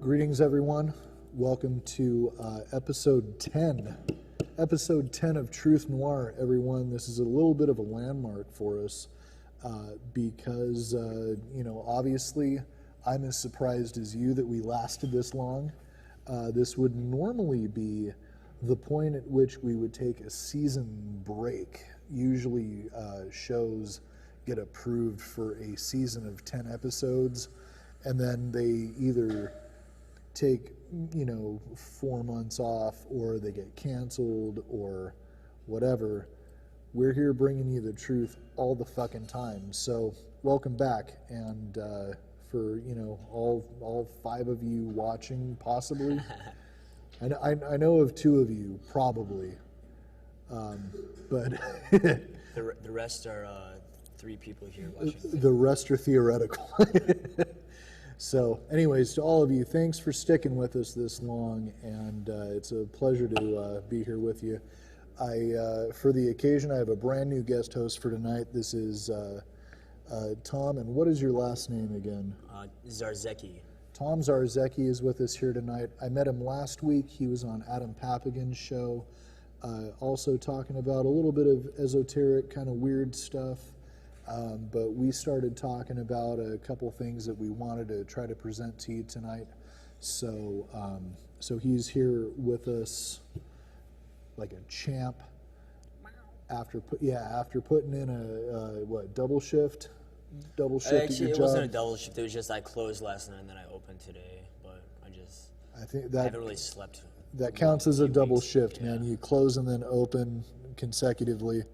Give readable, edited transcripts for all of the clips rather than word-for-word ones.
Greetings, everyone. Welcome to episode 10. Episode 10 of Truth Noir, everyone. This is a little bit of a landmark for us because, obviously, I'm as surprised as you that we lasted this long. This would normally be the point at which we would take a season break. Usually shows get approved for a season of 10 episodes, and then they either take 4 months off or they get canceled or whatever. We're here bringing you the truth all the fucking time. So welcome back, and for all 5 of you watching, possibly. I know of 2 of you probably, but the rest are 3 people here watching. The rest are theoretical. So anyways, to all of you, thanks for sticking with us this long, and it's a pleasure to be here with you. For the occasion, I have a brand new guest host for tonight. This is Tom, and what is your last name again? Zarzeki. Tom Zarzeki is with us here tonight. I met him last week. He was on Adam Papagan's show, also talking about a little bit of esoteric, kind of weird stuff. But we started talking about a couple things that we wanted to try to present to you tonight. So he's here with us like a champ. After putting in a double shift. Actually, it wasn't a double shift. It was just I closed last night and then I opened today. But I haven't really slept. That counts as a double weeks. shift, Yeah. man. You close and then open consecutively.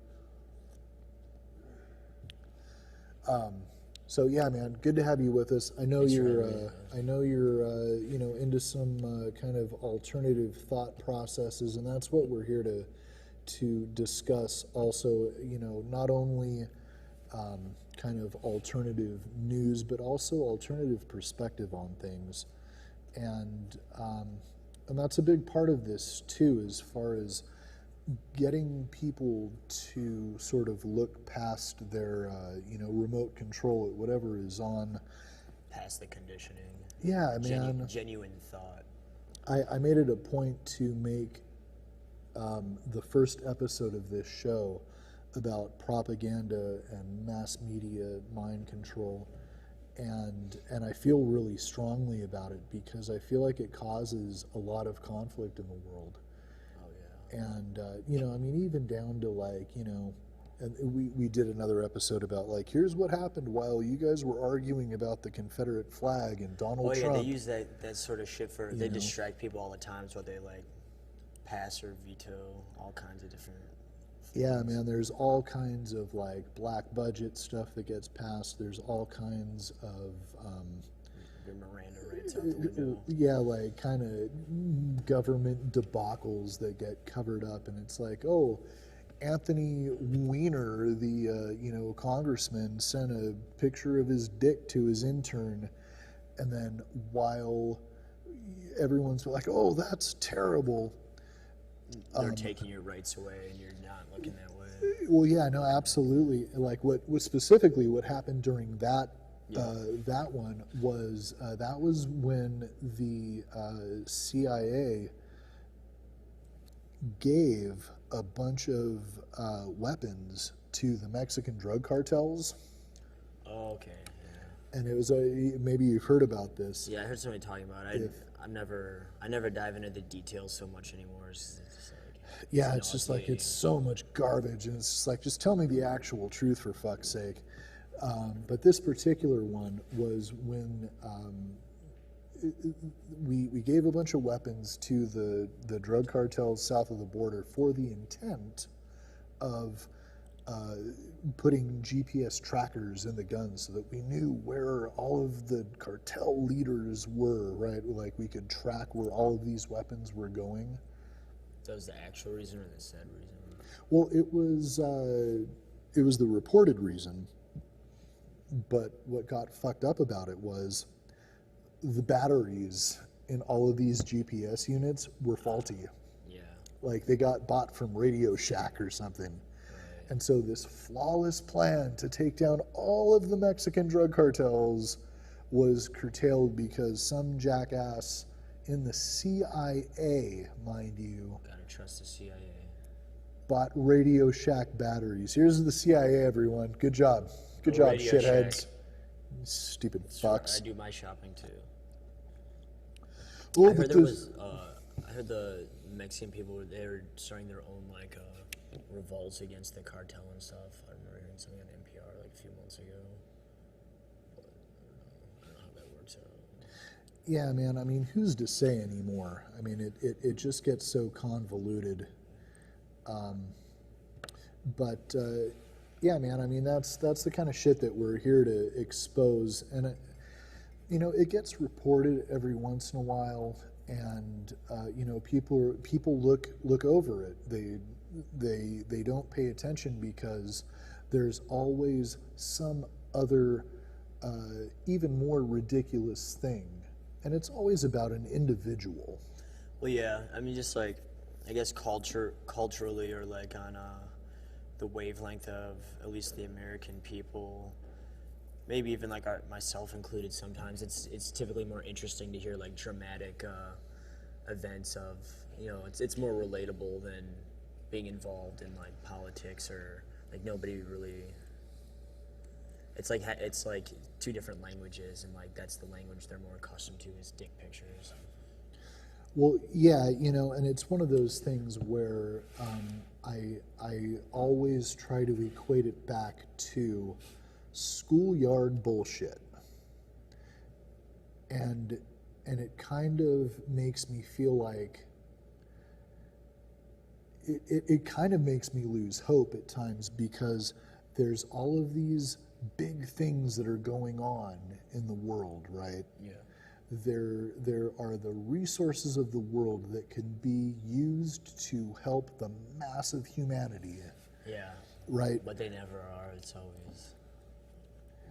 So yeah, man, good to have you with us. I know you're into some kind of alternative thought processes, and that's what we're here to discuss. Also, not only kind of alternative news, but also alternative perspective on things, and that's a big part of this too, as far as getting people to sort of look past their, remote control at whatever is on. Past the conditioning. Yeah, man. Genuine thought. I made it a point to make the first episode of this show about propaganda and mass media mind control, and I feel really strongly about it because I feel like it causes a lot of conflict in the world. And, even down to and we did another episode about here's what happened while you guys were arguing about the Confederate flag and Donald Trump. They use that sort of shit they distract people all the time, so they pass or veto all kinds of different things. Yeah, man, there's all kinds of black budget stuff that gets passed. There's all kinds of your Miranda rights out the window. Yeah, kind of government debacles that get covered up, and it's Anthony Weiner, the congressman, sent a picture of his dick to his intern, and then while everyone's oh, that's terrible, they're taking your rights away, and you're not looking that way. Well, yeah, no, absolutely. What specifically what happened during that. Yeah. That one was that was when the CIA gave a bunch of weapons to the Mexican drug cartels. Oh, okay. Yeah. And it was maybe you've heard about this. Yeah, I heard somebody talking about it. I never dive into the details so much anymore. It's just it's so much garbage, and it's just just tell me the actual truth for fuck's sake. But this particular one was when we gave a bunch of weapons to the drug cartels south of the border for the intent of putting GPS trackers in the guns so that we knew where all of the cartel leaders were, right? We could track where all of these weapons were going. That was the actual reason or the said reason? Well, it was the reported reason. But what got fucked up about it was the batteries in all of these GPS units were faulty. Yeah. They got bought from Radio Shack or something. Right. And so this flawless plan to take down all of the Mexican drug cartels was curtailed because some jackass in the CIA, mind you, Gotta trust the CIA. bought Radio Shack batteries. Here's the CIA, everyone. Good job. Good job, Radio shitheads. Shack. Stupid That's where fucks. I do my shopping too. Oh, I heard but there there's- was. I heard the Mexican people they were starting their own revolts against the cartel and stuff. I remember hearing something on NPR like a few months ago. But I don't know how that works out. Yeah, man. I mean, who's to say anymore? I mean, it just gets so convoluted. But yeah, man. I mean, that's the kind of shit that we're here to expose, and it gets reported every once in a while, and people look over it. They don't pay attention because there's always some other even more ridiculous thing, and it's always about an individual. Well, yeah. I mean, just I guess culturally, or on the wavelength of at least the American people. Maybe even myself included. Sometimes it's typically more interesting to hear dramatic events of it's more relatable than being involved in politics or nobody really. It's like two different languages, and that's the language they're more accustomed to is dick pictures. Well, yeah, and it's one of those things where I always try to equate it back to schoolyard bullshit, and it kind of makes me feel like it kind of makes me lose hope at times, because there's all of these big things that are going on in the world, right? Yeah. There are the resources of the world that can be used to help the mass of humanity. Yeah. Right. But they never are. It's always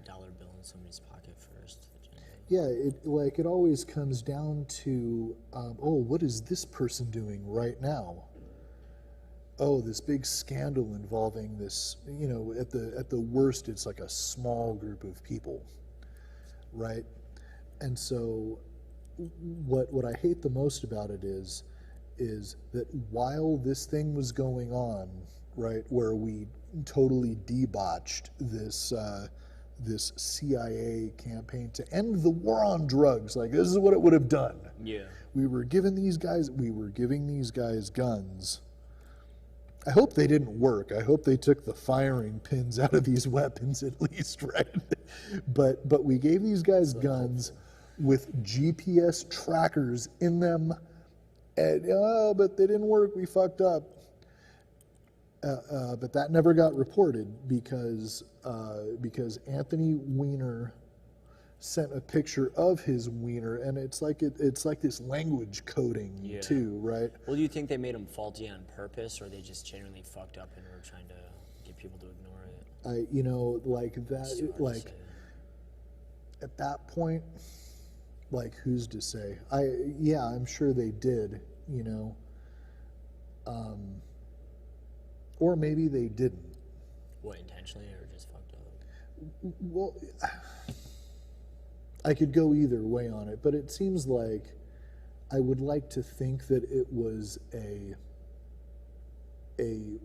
dollar bill in somebody's pocket first. Yeah, it always comes down to, what is this person doing right now? Oh, this big scandal involving this, at the worst, it's like a small group of people, right? And so what I hate the most about it is that while this thing was going on, right, where we totally debauched this this CIA campaign to end the war on drugs, this is what it would have done. Yeah. We were giving these guys guns. I hope they didn't work. I hope they took the firing pins out of these weapons at least, right? But we gave these guys guns with GPS trackers in them, and but they didn't work. We fucked up. But that never got reported because Anthony Weiner sent a picture of his wiener, and it's like this language coding too, right? Well, do you think they made him faulty on purpose, or they just genuinely fucked up and were trying to get people to ignore it? At that point, who's to say? I'm sure they did, or maybe they didn't. What, intentionally or just fucked up? Well, I could go either way on it, but it seems like I would like to think that it was a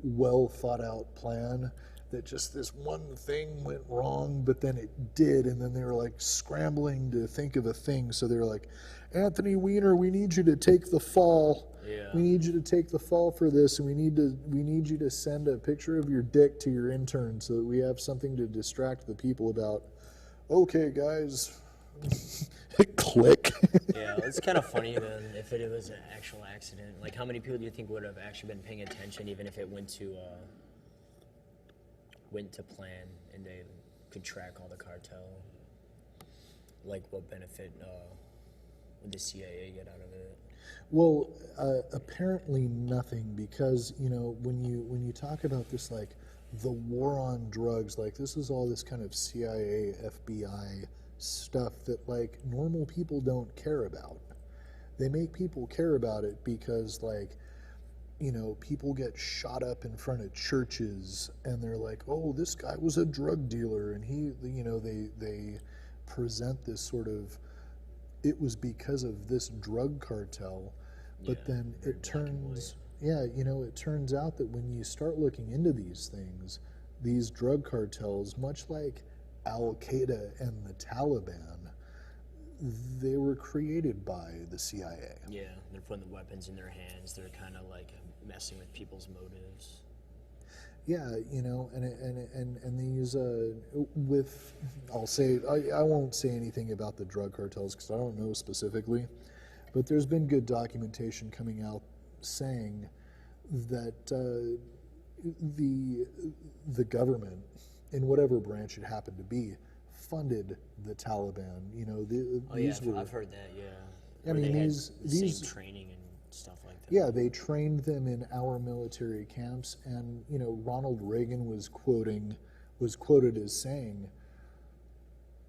well thought out plan, that just this one thing went wrong, but then it did, and then they were scrambling to think of a thing, so they were like, Anthony Weiner, we need you to take the fall. Yeah. We need you to take the fall for this, and we need you to send a picture of your dick to your intern so that we have something to distract the people about. Okay, guys. Click. Yeah, it's kind of funny then if it was an actual accident. How many people do you think would have actually been paying attention, even if it went to plan and they could track all the cartel? What benefit would the CIA get out of it? Well, apparently nothing, because when you talk about this the war on drugs, this is all this kind of CIA, FBI stuff that normal people don't care about. They make people care about it because people get shot up in front of churches, and they're like, oh, this guy was a drug dealer, and he, they present this sort of, it was because of this drug cartel, but Yeah, then very it black and turns, yeah, it turns out that when you start looking into these things, these drug cartels, much like Al Qaeda and the Taliban, they were created by the CIA. Yeah, they're putting the weapons in their hands. They're kind of like messing with people's motives. Yeah, and these with, I'll say, I won't say anything about the drug cartels because I don't know specifically, but there's been good documentation coming out saying that the government, in whatever branch it happened to be, funded the Taliban. Oh yeah, These were, I've heard that. Yeah, I where mean, they had these the same training and stuff like that. yeah, they trained them in our military camps, and Ronald Reagan was quoted as saying,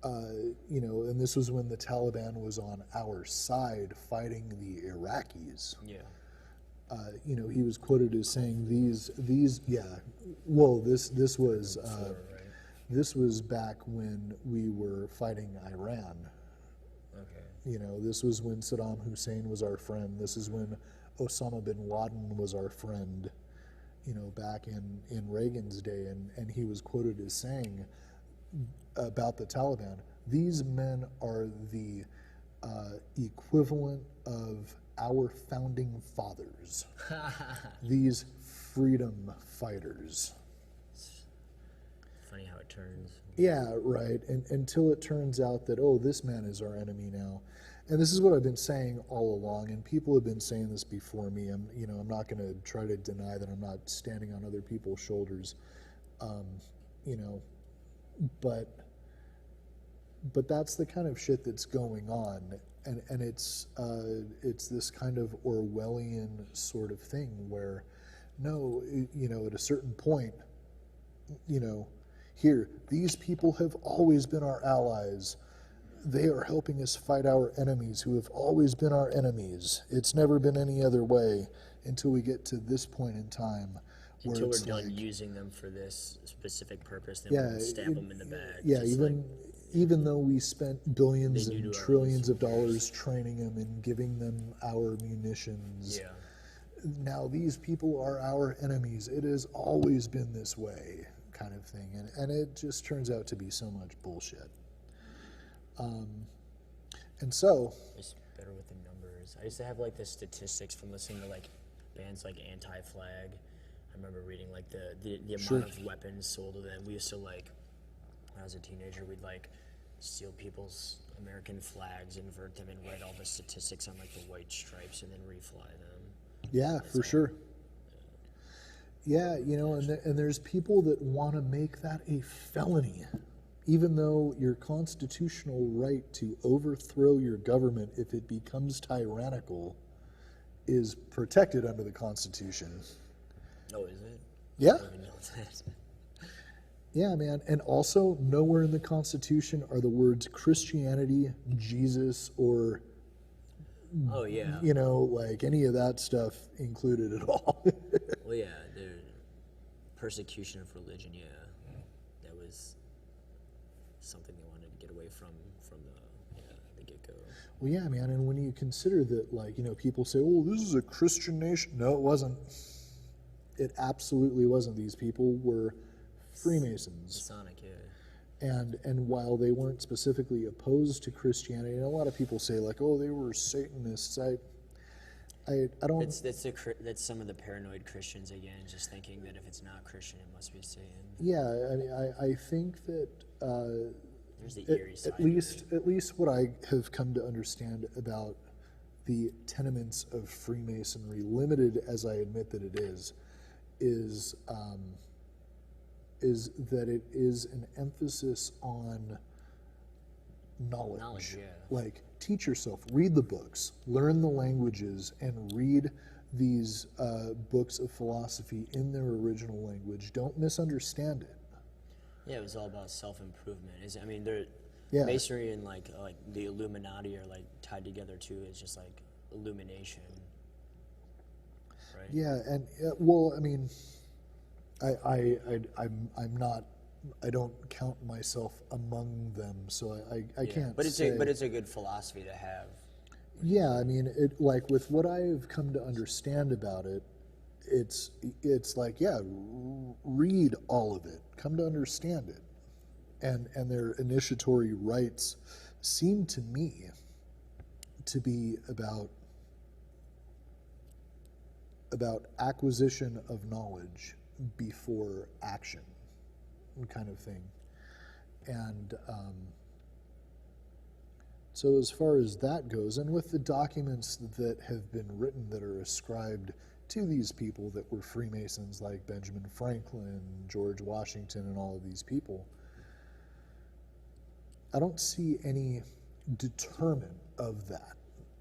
and this was when the Taliban was on our side fighting the Iraqis. Yeah. He was quoted as saying these yeah, well this was Right. this was back when we were fighting Iran. Okay. This was when Saddam Hussein was our friend. This is when Osama bin Laden was our friend, back in Reagan's day. And he was quoted as saying about the Taliban, these men are the equivalent of our founding fathers, these freedom fighters. Funny how it turns. Yeah, right. And until it turns out that, oh, this man is our enemy now. And this is what I've been saying all along, and people have been saying this before me. I'm not going to try to deny that I'm not standing on other people's shoulders, but that's the kind of shit that's going on, and it's this kind of Orwellian sort of thing where, no, at a certain point, here, these people have always been our allies. They are helping us fight our enemies who have always been our enemies. It's never been any other way until we get to this point in time where Until we're it's done like, using them for this specific purpose, then yeah, we'll stab them in the back. yeah, just even though we spent billions They do and to our trillions own of dollars training them and giving them our munitions, yeah. now these people are our enemies. It has always been this way, kind of thing, and it just turns out to be so much bullshit. And so, It's better with the numbers. I used to have like the statistics from listening to like bands like Anti-Flag. I remember reading like the amount Sure. of weapons sold to them. We used to like, when I was a teenager, we'd like steal people's American flags, invert them, and write all the statistics on like the white stripes, and then refly them. yeah, for sure. Yeah, and there's people that want to make that a felony, even though your constitutional right to overthrow your government if it becomes tyrannical is protected under the Constitution. Oh, is it? Yeah. I don't even know that. Yeah, man. And also, nowhere in the Constitution are the words Christianity, Jesus, or, Oh yeah. like any of that stuff included at all. Well, yeah, the persecution of religion. Yeah, that was something they wanted to get away from the get-go. Well, yeah, man. And when you consider that, like, people say, oh, this is a Christian nation. No, it wasn't. It absolutely wasn't. These people were Freemasons. Masonic, yeah. And while they weren't specifically opposed to Christianity, and a lot of people say, like, oh, they were Satanists. I don't. That's some of the paranoid Christians again, just thinking that if it's not Christian, it must be Satan. Yeah, I mean, I think that There's the eerie side. at least what I have come to understand about the tenements of Freemasonry, limited as I admit that it is that it is an emphasis on knowledge. Knowledge, yeah. Like, teach yourself, read the books, learn the languages, and read these books of philosophy in their original language. Don't misunderstand it. Yeah, it was all about self-improvement. Yeah. Masonry and like the Illuminati are like tied together too. It's just like illumination, right? Yeah, and well, I mean, I'm not I don't count myself among them, so I Yeah. can't But it's say. a good philosophy to have. Yeah, I mean, it like with what I've come to understand about it, it's like, yeah, read all of it, come to understand it, and their initiatory rites seem to me to be about acquisition of knowledge before action, kind of thing, and so as far as that goes, and with the documents that have been written that are ascribed to these people that were Freemasons, like Benjamin Franklin, George Washington, and all of these people, I don't see any deterrent of that.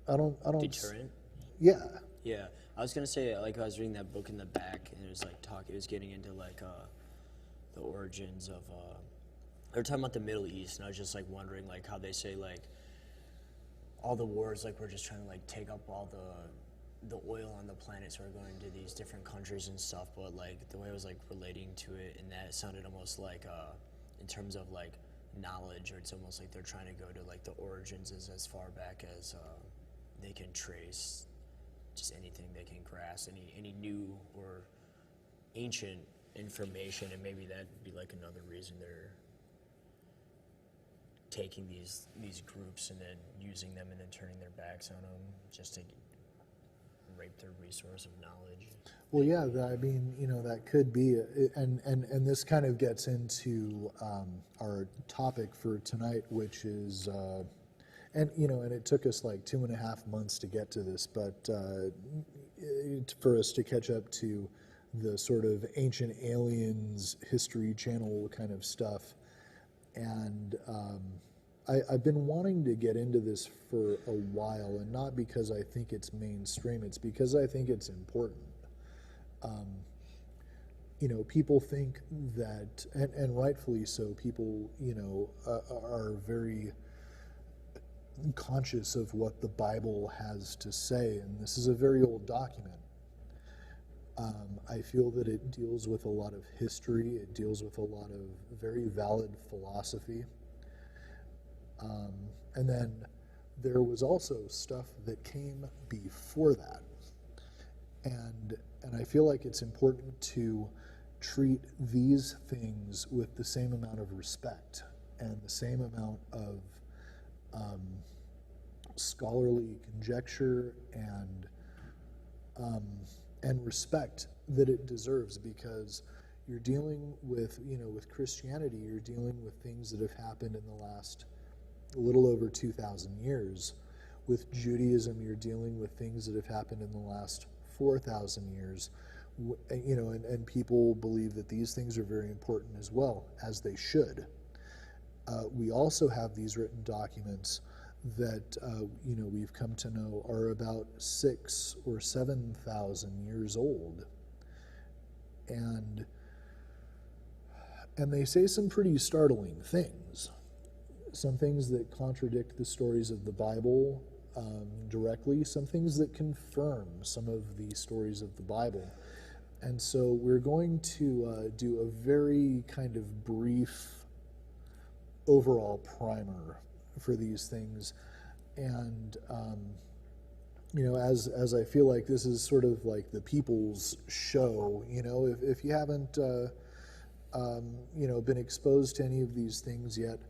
I don't. Deterrent? Yeah. Yeah. I was gonna say, like, I was reading that book in the back, and it was like it was getting into like the origins of they were talking about the Middle East, and I was just like wondering like how they say like all the wars, like we're just trying to like take up all the oil on the planet, so we're going to these different countries and stuff. But like the way I was like relating to it, and that it sounded almost like in terms of like knowledge, or it's almost like they're trying to go to like the origins as far back as they can trace, just anything they can grasp, any new or ancient information, and maybe that'd be like another reason they're taking these groups and then using them and then turning their backs on them just to rape their resource of knowledge. Well, yeah, I mean, that could be, and this kind of gets into our topic for tonight, which is, and it took us like 2.5 months to get to this, but for us to catch up to the sort of ancient aliens history channel kind of stuff, and I've been wanting to get into this for a while, and not because I think it's mainstream, it's because I think it's important. People think that, and rightfully so, people, are very conscious of what the Bible has to say, and this is a very old document. I feel that it deals with a lot of history, it deals with a lot of very valid philosophy. And then there was also stuff that came before that. And I feel like it's important to treat these things with the same amount of respect and the same amount of scholarly conjecture and respect that it deserves, because you're dealing with, with Christianity, you're dealing with things that have happened in the last a little over 2,000 years. With Judaism, you're dealing with things that have happened in the last 4,000 years. And people believe that these things are very important as well, as they should. We also have these written documents that we've come to know are about 6,000 or 7,000 years old, and they say some pretty startling things. Some things that contradict the stories of the Bible directly, some things that confirm some of the stories of the Bible. And so we're going to do a very kind of brief overall primer for these things. And, as I feel like this is sort of like the people's show, if you haven't, been exposed to any of these things yet,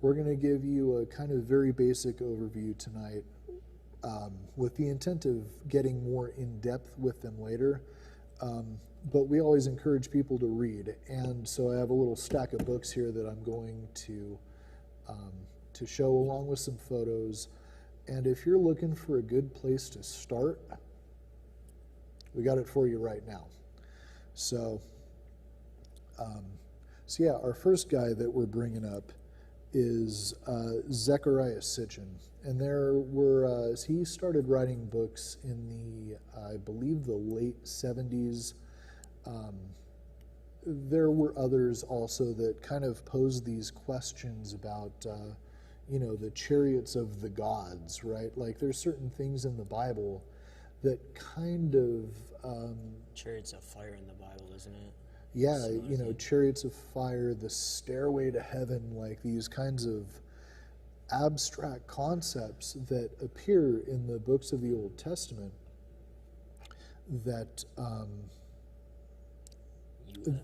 we're going to give you a kind of very basic overview tonight, with the intent of getting more in depth with them later. But we always encourage people to read, and so I have a little stack of books here that I'm going to show, along with some photos. And if you're looking for a good place to start, we got it for you right now. So yeah, our first guy that we're bringing up is Zecharia Sitchin, and he started writing books in the, I believe, the late 70s. There were others also that kind of posed these questions about, the chariots of the gods, right? Like, there's certain things in the Bible that kind of... Chariots of fire in the Bible, isn't it? Yeah, you know, chariots of fire, the stairway to heaven, like these kinds of abstract concepts that appear in the books of the Old Testament that UFOs.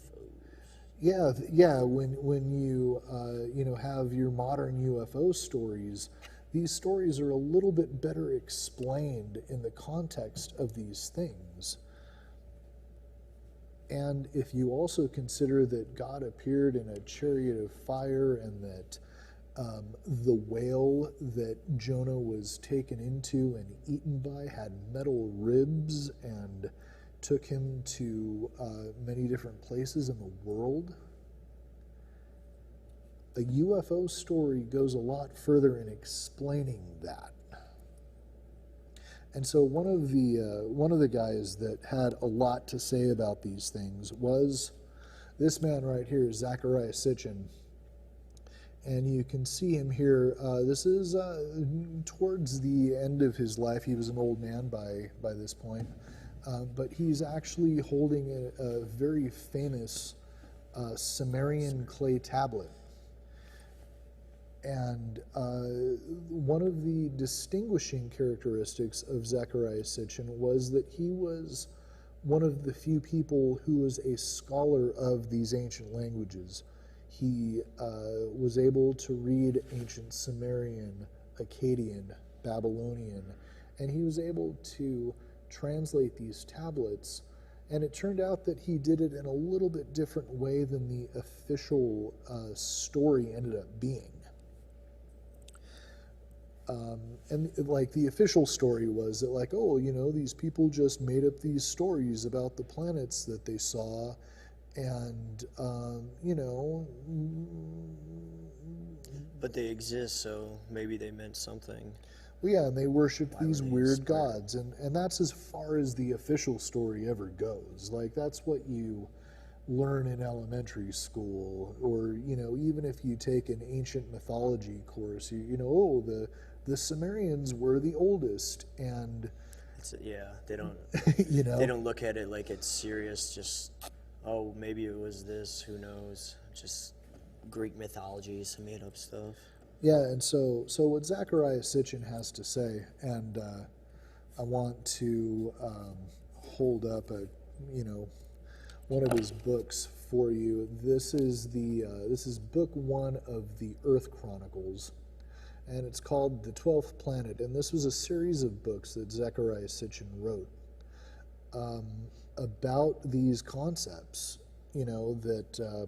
yeah, when you you know, have your modern UFO stories, these stories are a little bit better explained in the context of these things. And if you also consider that God appeared in a chariot of fire, and that the whale that Jonah was taken into and eaten by had metal ribs and took him to many different places in the world, a UFO story goes a lot further in explaining that. And so one of the guys that had a lot to say about these things was this man right here, Zecharia Sitchin. And you can see him here. This is towards the end of his life. He was an old man by this point. But he's actually holding a very famous Sumerian clay tablet. And one of the distinguishing characteristics of Zecharia Sitchin was that he was one of the few people who was a scholar of these ancient languages. He was able to read ancient Sumerian, Akkadian, Babylonian, and he was able to translate these tablets. And it turned out that he did it in a little bit different way than the official story ended up being. And like the official story was that, like, oh, you know, these people just made up these stories about the planets that they saw, and you know. But they exist, so maybe they meant something. Well, yeah, and they worshiped these weird spread? gods, and that's as far as the official story ever goes. Like, that's what you learn in elementary school, or, you know, even if you take an ancient mythology course, you know, oh, the Sumerians were the oldest, and Yeah, they don't. you know, They don't look at it like it's serious. Just, oh, maybe it was this. Who knows? Just Greek mythology, some made up stuff. yeah. And so what Zecharia Sitchin has to say, and I want to hold up you know, one of his books for you. This is book 1 of the Earth Chronicles, and it's called The 12th Planet. And this was a series of books that Zecharia Sitchin wrote about these concepts, you know, that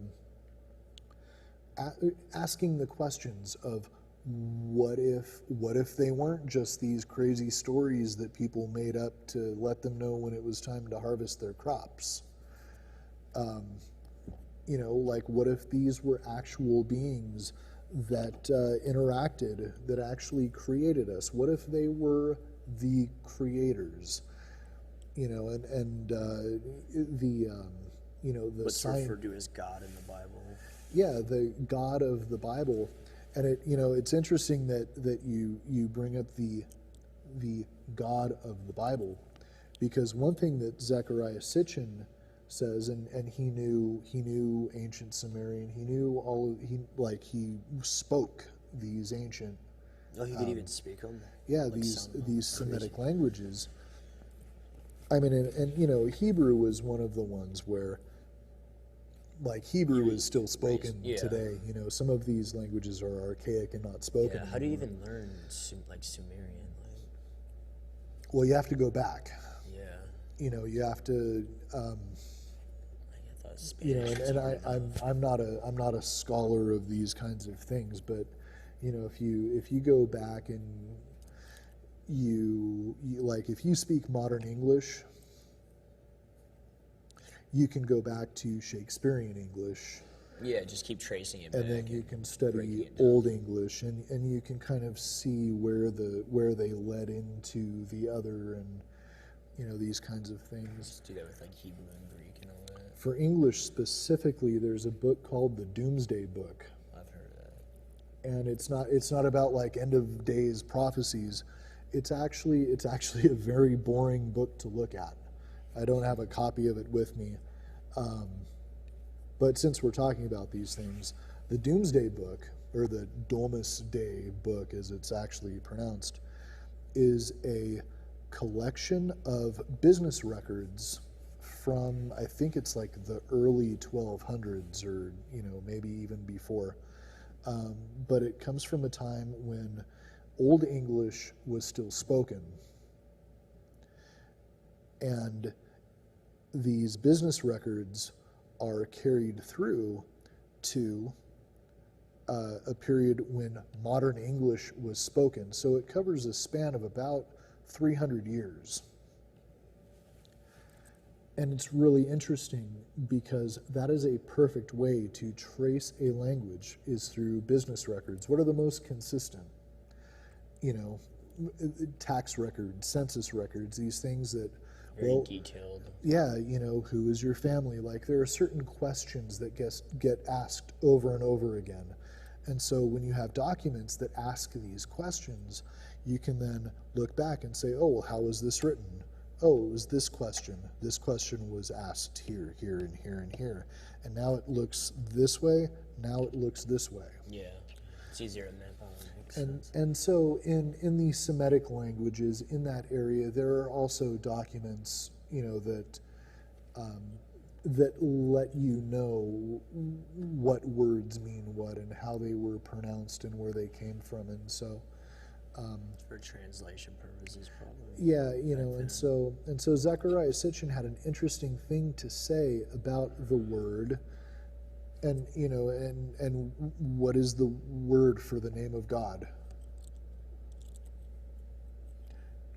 asking the questions of what if they weren't just these crazy stories that people made up to let them know when it was time to harvest their crops. You know, like, what if these were actual beings that interacted, that actually created us? What if they were the creators? You know, and you know, the What's referred to as God in the Bible. Yeah, the God of the Bible. And it, you know, it's interesting that you bring up the God of the Bible, because one thing that Zecharia Sitchin says, and he knew ancient Sumerian, he knew he spoke these ancient. Oh, he could even speak them. Yeah, like these Semitic languages. I mean, and you know, Hebrew was one of the ones where, like, Hebrew is still spoken today. You know, some of these languages are archaic and not spoken. Yeah, how do you even learn Sumerian? Well, you have to go back. Yeah. You know, you have to. I thought Spanish. You know, and I'm not a scholar of these kinds of things, but you know, if you go back and you like, if you speak modern English, you can go back to Shakespearean English. Yeah, just keep tracing it back. And then you can study Old English, and you can kind of see where they led into the other, and you know, these kinds of things. Just do that with like Hebrew and Greek and all that. For English specifically, there's a book called the Doomsday Book. I've heard of that. And it's not about like end of days prophecies. It's actually a very boring book to look at. I don't have a copy of it with me. But since we're talking about these things, the Doomsday Book, or the Domesday Book as it's actually pronounced, is a collection of business records from, I think it's like the early 1200s, or maybe even before. But it comes from a time when Old English was still spoken. And these business records are carried through to a period when modern English was spoken. So it covers a span of about 300 years. And it's really interesting because that is a perfect way to trace a language, is through business records. What are the most consistent? Tax records, census records, these things that, Very detailed. yeah, who is your family? Like, there are certain questions that get asked over and over again. And so when you have documents that ask these questions, you can then look back and say, oh, well, how was this written? Oh, it was this question. This question was asked here, here, and here, and here. And now it looks this way. Now it looks this way. Yeah, it's easier in that. And so in these Semitic languages, in that area, there are also documents, that let you know what words mean what and how they were pronounced and where they came from. And so for translation purposes, probably. Yeah, and so Zechariah Sitchin had an interesting thing to say about the word, and and what is the word for the name of God?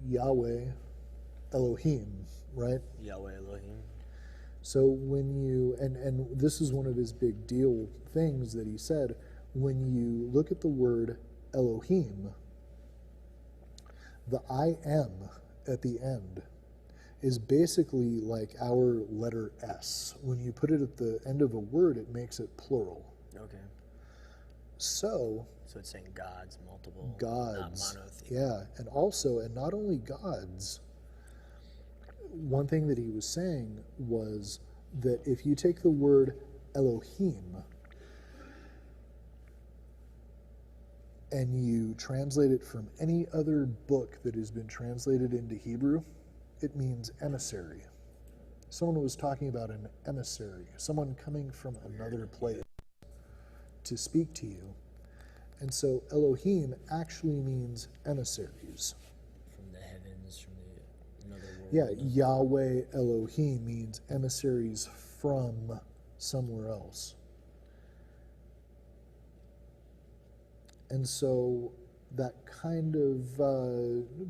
Yahweh Elohim, right? Yahweh Elohim. So when you, and this is one of his big deal things that he said, when you look at the word Elohim, the I am at the end is basically like our letter S. When you put it at the end of a word, it makes it plural. Okay. So it's saying gods, multiple, gods, not monotheistic. yeah, and also, and not only gods. One thing that he was saying was that if you take the word Elohim and you translate it from any other book that has been translated into Hebrew, it means emissary. Someone was talking about an emissary, someone coming from another place to speak to you. And so Elohim actually means emissaries. From the heavens, from another world. Yeah, Yahweh Elohim means emissaries from somewhere else. And so that kind of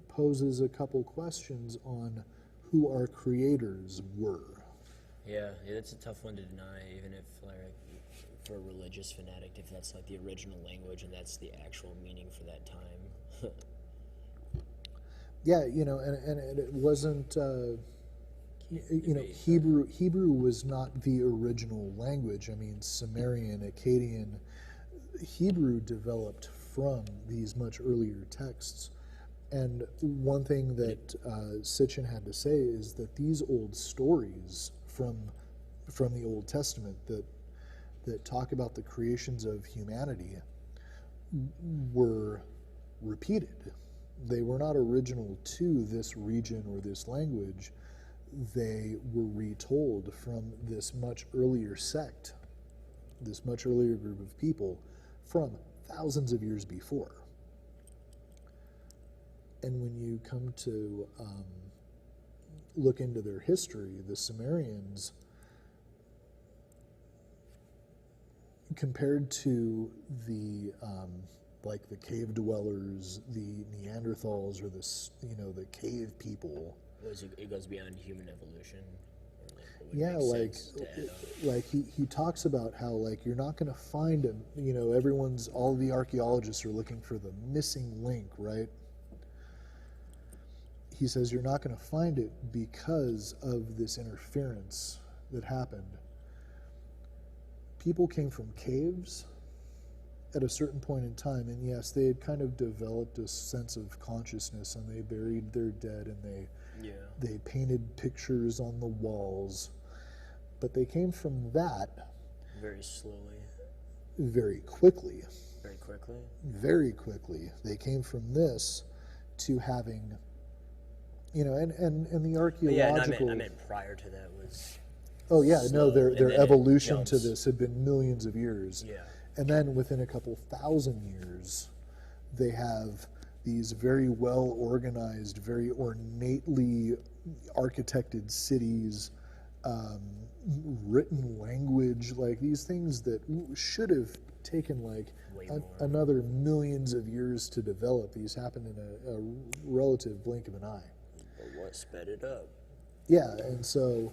poses a couple questions on who our creators were. Yeah, that's a tough one to deny, even if, like, for a religious fanatic, if that's like the original language and that's the actual meaning for that time. Yeah, and it wasn't, Hebrew was not the original language. I mean, Sumerian, Akkadian, Hebrew developed from these much earlier texts. And one thing that Sitchin had to say is that these old stories from the Old Testament that talk about the creations of humanity were repeated. They were not original to this region or this language. They were retold from this much earlier sect, this much earlier group of people from thousands of years before. And when you come to look into their history, the Sumerians, compared to the like the cave dwellers, the Neanderthals, or the cave people. It goes beyond human evolution. Yeah, like he talks about how, like, you're not going to find him. All the archaeologists are looking for the missing link, right? He says you're not going to find it because of this interference that happened. People came from caves at a certain point in time, and yes, they had kind of developed a sense of consciousness, and they buried their dead, and they painted pictures on the walls. But they came from that, very slowly. Very quickly. Very quickly? Very quickly. They came from this to having, you know, and the archaeological... I meant prior to that was... Oh yeah, slow, no, their evolution to jumps. this had been millions of years. Yeah. And then within a couple thousand years, they have these very well organized, very ornately architected cities, written language, like these things that should have taken like another millions of years to develop. These happened in a relative blink of an eye. But what sped it up? Yeah, and so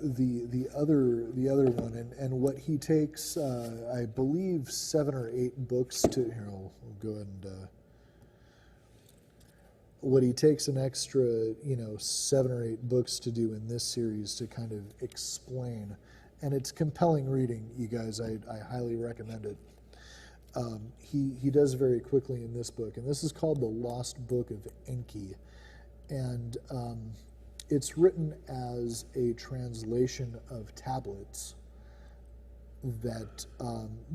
the other one, and what he takes, I believe 7 or 8 books to. Here, I'll go ahead and. What he takes an extra, 7 or 8 books to do in this series to kind of explain, and it's compelling reading, you guys. I highly recommend it. He does very quickly in this book, and this is called The Lost Book of Enki, and it's written as a translation of tablets that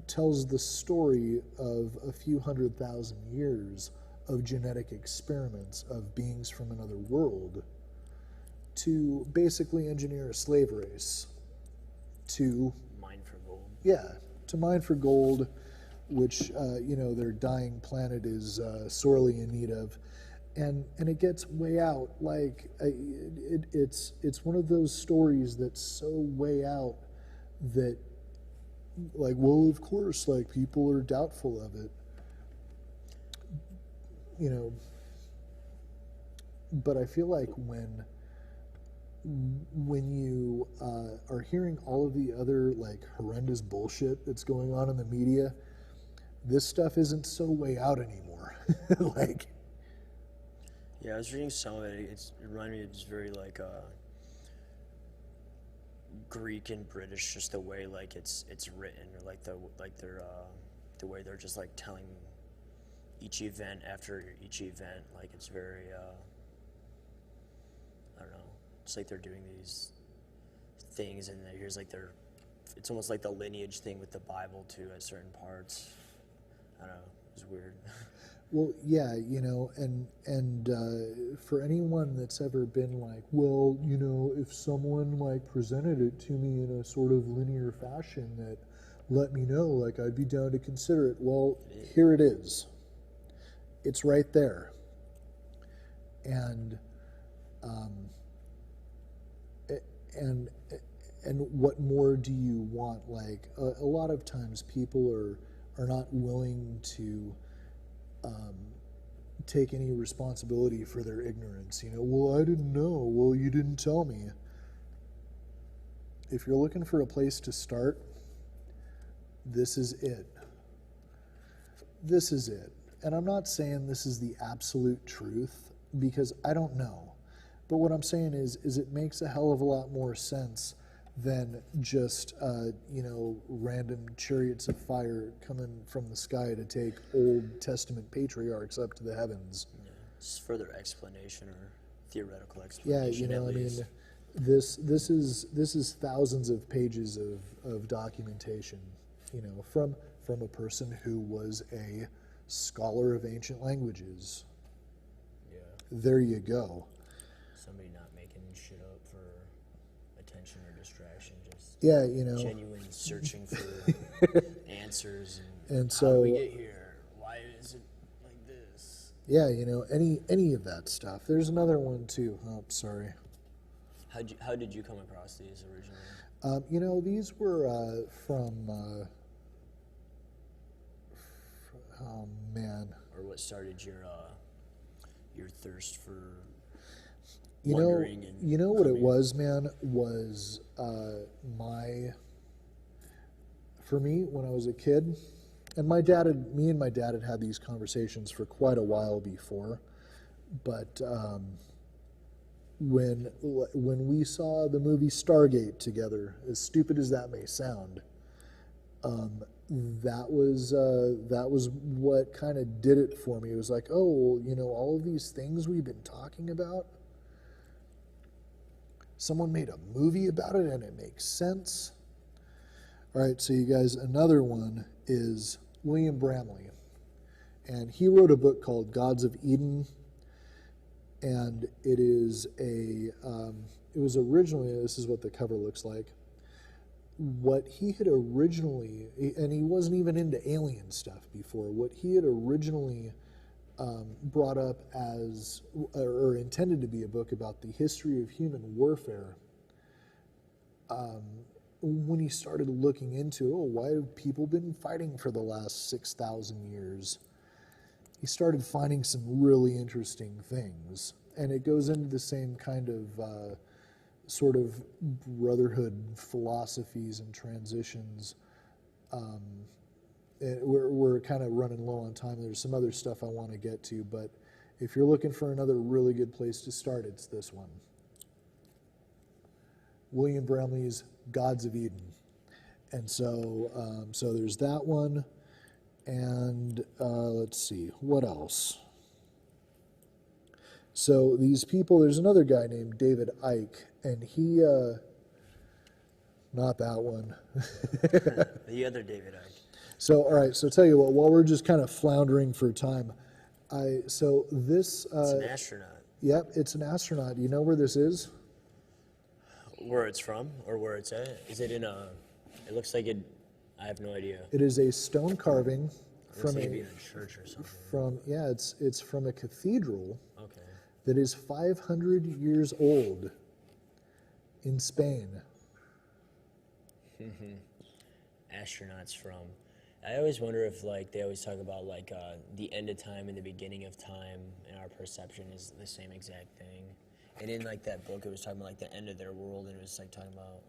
tells the story of a few 100,000 years of genetic experiments of beings from another world to basically engineer a slave race to mine for gold. Yeah, to mine for gold, which their dying planet is sorely in need of. And it gets way out. Like it's one of those stories that's so way out that, like, well, of course, like, people are doubtful of it, But I feel like when you are hearing all of the other like horrendous bullshit that's going on in the media, this stuff isn't so way out anymore. Like. Yeah, I was reading some of it. It reminded me of just very like Greek and British, just the way like it's written, or like the way they're just like telling each event after each event. Like it's very I don't know. It's like they're doing these things, and here's like it's almost like the lineage thing with the Bible too at certain parts. I don't know. It's weird. Well, yeah, and for anyone that's ever been like, well, if someone like presented it to me in a sort of linear fashion, that let me know, like I'd be down to consider it. Well, here it is. It's right there. And what more do you want? Like a lot of times people are not willing to take any responsibility for their ignorance. Well, I didn't know. Well, you didn't tell me. If you're looking for a place to start, this is it. This is it. And I'm not saying this is the absolute truth, because I don't know. But what I'm saying is it makes a hell of a lot more sense than just, random chariots of fire coming from the sky to take Old Testament patriarchs up to the heavens. Yeah, just further explanation or theoretical explanation. Yeah, this is thousands of pages of documentation, from a person who was a scholar of ancient languages. Yeah. There you go. Somebody not making shit up for attention or distraction, just genuine searching for answers and so, how do we get here? Why is it like this? Yeah, any of that stuff. There's another one too. Oh, sorry. How did you come across these originally? These were from oh man. Or what started your thirst for wondering? What it was, man, was for me when I was a kid, and me and my dad had these conversations for quite a while before, but when we saw the movie Stargate together, as stupid as that may sound, that was what kind of did it for me. It was like, oh, all of these things we've been talking about. someone made a movie about it and it makes sense. All right, so you guys, another one is William Bramley. And he wrote a book called Gods of Eden. And it is it was originally, this is what the cover looks like. What he had originally, and he wasn't even into alien stuff before, what he had originally brought up as, or intended to be a book about the history of human warfare, when he started looking into, why have people been fighting for the last 6,000 years? He started finding some really interesting things. And it goes into the same kind of sort of brotherhood philosophies and transitions. We're kind of running low on time. There's some other stuff I want to get to, but if you're looking for another really good place to start, it's this one. William Bramley's Gods of Eden. And so there's that one. And let's see, what else? So these people, there's another guy named David Icke, and he, not that one. The other David Icke. So, all right, so tell you what, while we're just kind of floundering for time, so this... It's an astronaut. Yep, it's an astronaut. Do you know where this is? Where it's from, or where it's at? Is it in a, it looks like it, I have no idea. It is a stone carving from Maybe in a church or something. It's from a cathedral. Okay. That is 500 years old in Spain. Astronauts from. I always wonder if, like, they always talk about, like, the end of time and the beginning of time, and our perception is the same exact thing. And in, like, that book, it was talking about, like, the end of their world, and it was, like, talking about,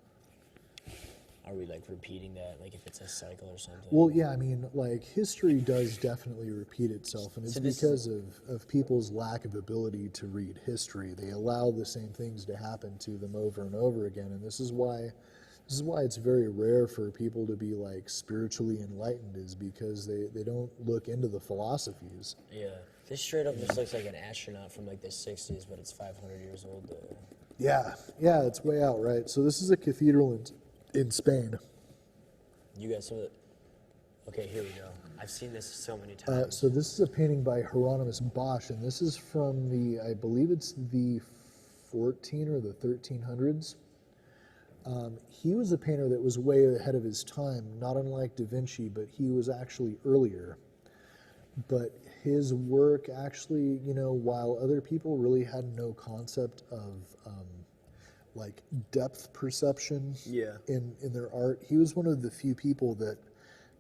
are we, like, repeating that, like, if it's a cycle or something? Well, yeah, I mean, like, history does definitely repeat itself, and it's because of people's lack of ability to read history. They allow the same things to happen to them over and over again, and this is why it's very rare for people to be, like, spiritually enlightened, is because they don't look into the philosophies. Yeah. This straight up just looks like an astronaut from, like, the 60s, but it's 500 years old. Yeah, it's way out, right? So this is a cathedral in Spain. You got some of the... Okay, here we go. I've seen this so many times. So this is a painting by Hieronymus Bosch, and this is from I believe it's the 14 or the 1300s. He was a painter that was way ahead of his time, not unlike Da Vinci, but he was actually earlier. But his work actually, while other people really had no concept of like depth perception in their art, he was one of the few people that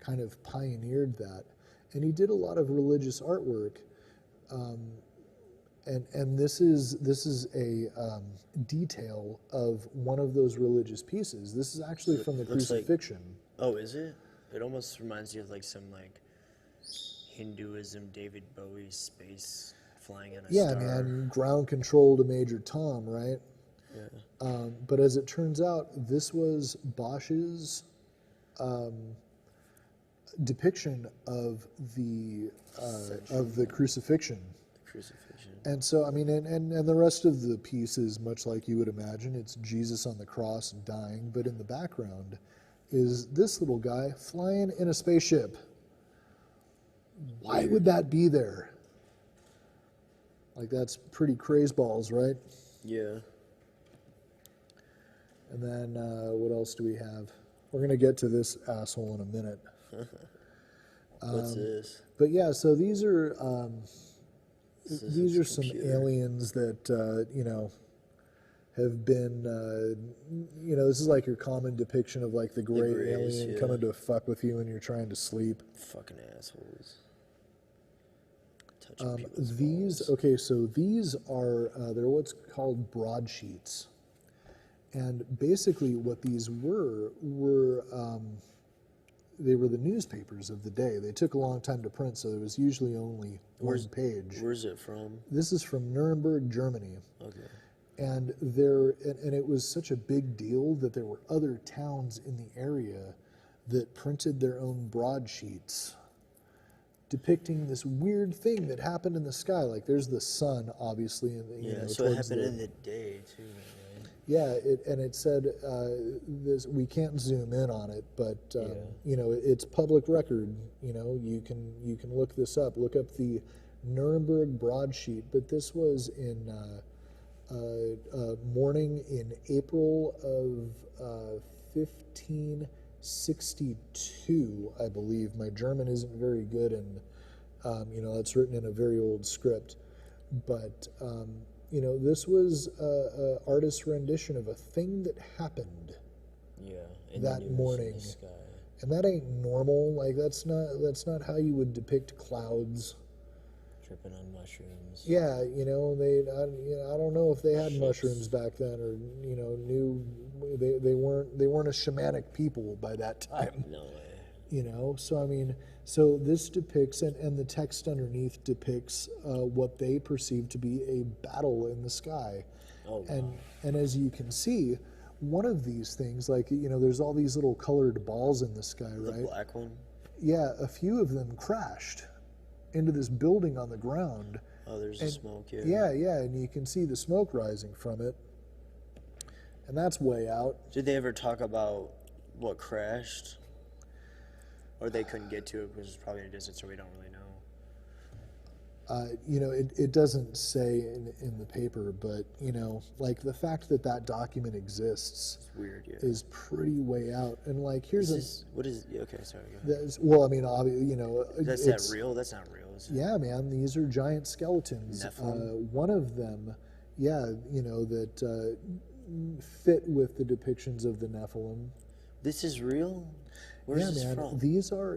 kind of pioneered that. And he did a lot of religious artwork. And this is a detail of one of those religious pieces. This is actually from the crucifixion. Oh, is it? It almost reminds you of like some like Hinduism, David Bowie space flying on a star. Yeah, man, ground control to Major Tom, right? Yeah. But as it turns out, this was Bosch's depiction of the crucifixion. Crucifixion. And so, I mean, and the rest of the piece is much like you would imagine. It's Jesus on the cross dying, but in the background is this little guy flying in a spaceship. Why would that be there? Like, that's pretty crazeballs, right? Yeah. And then what else do we have? We're going to get to this asshole in a minute. What's this? But yeah, so these are some computer. aliens that have been this is like your common depiction of like the gray Greys, alien yeah. coming to fuck with you when you're trying to sleep. Fucking assholes. These are they're what's called broadsheets, and basically what these were they were the newspapers of the day. They took a long time to print, so there was usually only one page. Where's it from? This is from Nuremberg, Germany. Okay. And it was such a big deal that there were other towns in the area that printed their own broadsheets depicting this weird thing that happened in the sky. Like, there's the sun, obviously. So it happened in the day, too, right? Yeah, and it said this. We can't zoom in on it, but you know, it's public record. You know, you can look this up. Look up the Nuremberg broadsheet. But this was in morning in April of 1562, I believe. My German isn't very good, and you know, it's written in a very old script, but. You know, this was a artist's rendition of a thing that happened. Yeah. That morning, and that ain't normal. Like that's not how you would depict clouds. Tripping on mushrooms. Yeah, you know I don't know if they had mushrooms back then, or you know they weren't a shamanic people by that time. No way. You know, so I mean, so this depicts, and the text underneath depicts what they perceive to be a battle in the sky. Oh, wow. And as you can see, one of these things, like, you know, there's all these little colored balls in the sky, right? The black one? Yeah, a few of them crashed into this building on the ground. Oh, there's the smoke, yeah. Yeah, and you can see the smoke rising from it. And that's way out. Did they ever talk about what crashed? Or they couldn't get to it because it's probably in a distance, so we don't really know. You know, it doesn't say in the paper, but, you know, like the fact that that document exists It's weird, yeah. is pretty way out. And like, here's What is, okay, sorry, go ahead. well, I mean, you know. That's that real? That's not real, is it? Yeah, man, these are giant skeletons. One of them, yeah, you know, that fit with the depictions of the Nephilim. This is real? Where's this from?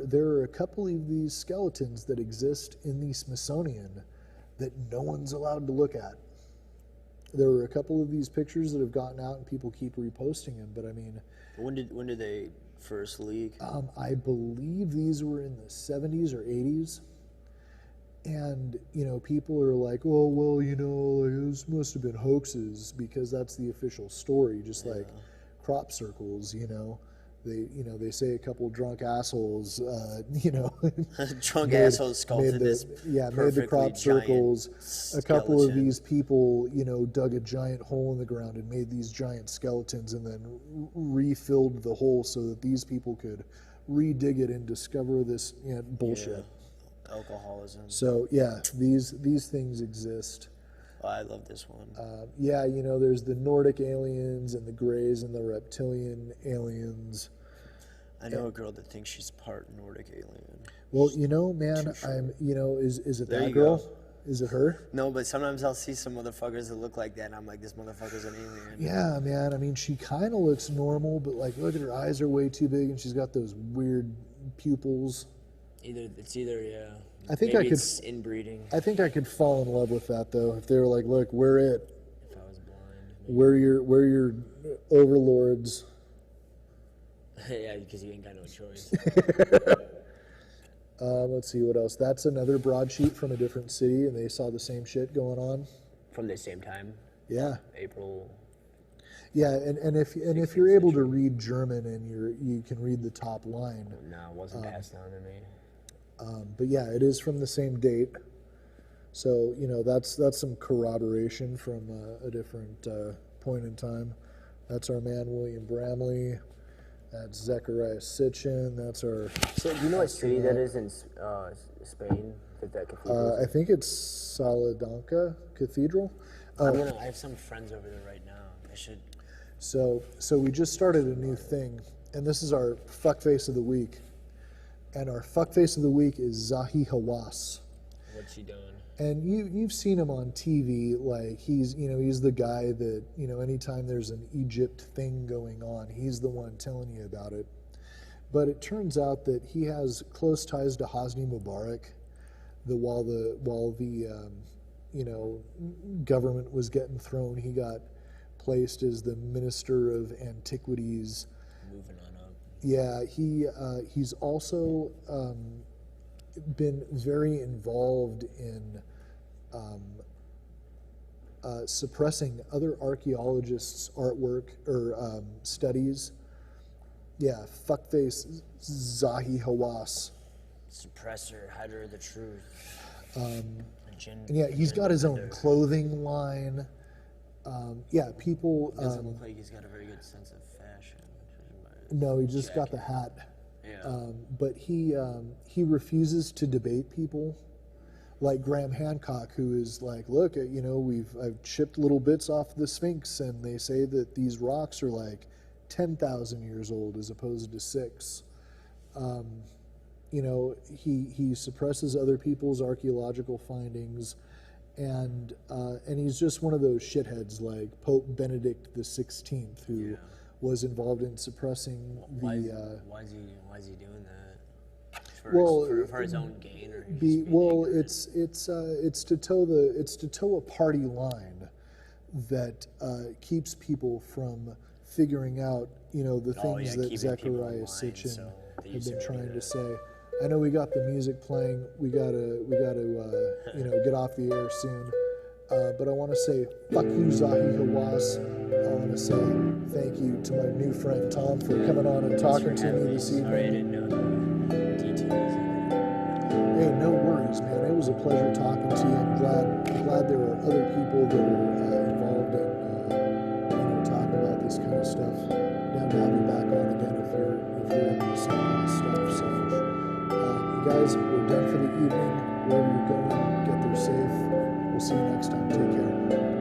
There are a couple of these skeletons that exist in the Smithsonian that no one's allowed to look at. There were a couple of these pictures that have gotten out and people keep reposting them, but I mean... When did they first leak? I believe these were in the 70s or 80s. And, you know, people are like, oh, well, you know, this must have been hoaxes, because that's the official story, just like crop circles, you know. They say a couple drunk assholes, you know. Drunk assholes sculpted this made the crop circles. A couple of these people, you know, dug a giant hole in the ground and made these giant skeletons, and then refilled the hole so that these people could re-dig it and discover this, you know, bullshit. Yeah. Alcoholism. So yeah, these things exist. Oh, I love this one. Yeah, you know, there's the Nordic aliens and the Greys and the reptilian aliens. I know a girl that thinks she's part Nordic alien. Well, you know, man, you know, is it that girl? Go. Is it her? No, but sometimes I'll see some motherfuckers that look like that, and I'm like, this motherfucker's an alien. Yeah, man. I mean, she kind of looks normal, but like, look at her eyes are way too big, and she's got those weird pupils. Yeah. I think Maybe it's inbreeding. I think I could fall in love with that though. If they were like, look, we're it. If I was blind. We're your overlords. Yeah, because you ain't got no choice. Let's see what else. That's another broadsheet from a different city, and they saw the same shit going on. From the same time? Yeah. April. Yeah, and if you're able to read German and you can read the top line. No, it wasn't passed down to me. But yeah, it is from the same date. So, you know, that's some corroboration from a different point in time. That's our man William Bramley. That's Zechariah Sitchin. That's our... So do you know what city that is in Spain? That cathedral? I think it's Saladanca Cathedral. I have some friends over there right now. I should... So we just started a new thing, and this is our fuckface of the week. And our fuckface of the week is Zahi Hawass. What's he doing? And you've seen him on TV, like he's the guy that, you know, anytime there's an Egypt thing going on, he's the one telling you about it. But it turns out that he has close ties to Hosni Mubarak. While the you know, government was getting thrown, he got placed as the Minister of Antiquities. Moving on up. Yeah, he's also been very involved in suppressing other archaeologists' artwork or studies. Yeah, fuckface Zahi Hawass. Suppressor, hider of the truth. And yeah, he's got his own clothing line. Yeah, people. Doesn't look like he's got a very good sense of fashion. No, he just got the hat. Yeah. But he refuses to debate people, like Graham Hancock, who is like, look, you know, I've chipped little bits off the Sphinx, and they say that these rocks are like 10,000 years old as opposed to 6. You know, he suppresses other people's archaeological findings, and he's just one of those shitheads like Pope Benedict XVI, who was involved in suppressing why is he doing that? For his own gain, or it's to toe a party line that keeps people from figuring out, you know, the things that Zechariah Sitchin had been trying to say. I know we got the music playing. We gotta you know, get off the air soon. But I want to say fuck you, Zahi Hawass. I want to say thank you to my new friend Tom for coming on and talking to me this evening. Sorry, I didn't know the details. Hey, no worries, man. It was a pleasure talking to you. I'm glad there are other people that are involved in you know, talking about this kind of stuff. Down to have you back on again if you're into this kind of stuff. So, you guys, we're done for the evening. Wherever you're going, get there safe. We'll see you next time. Take care.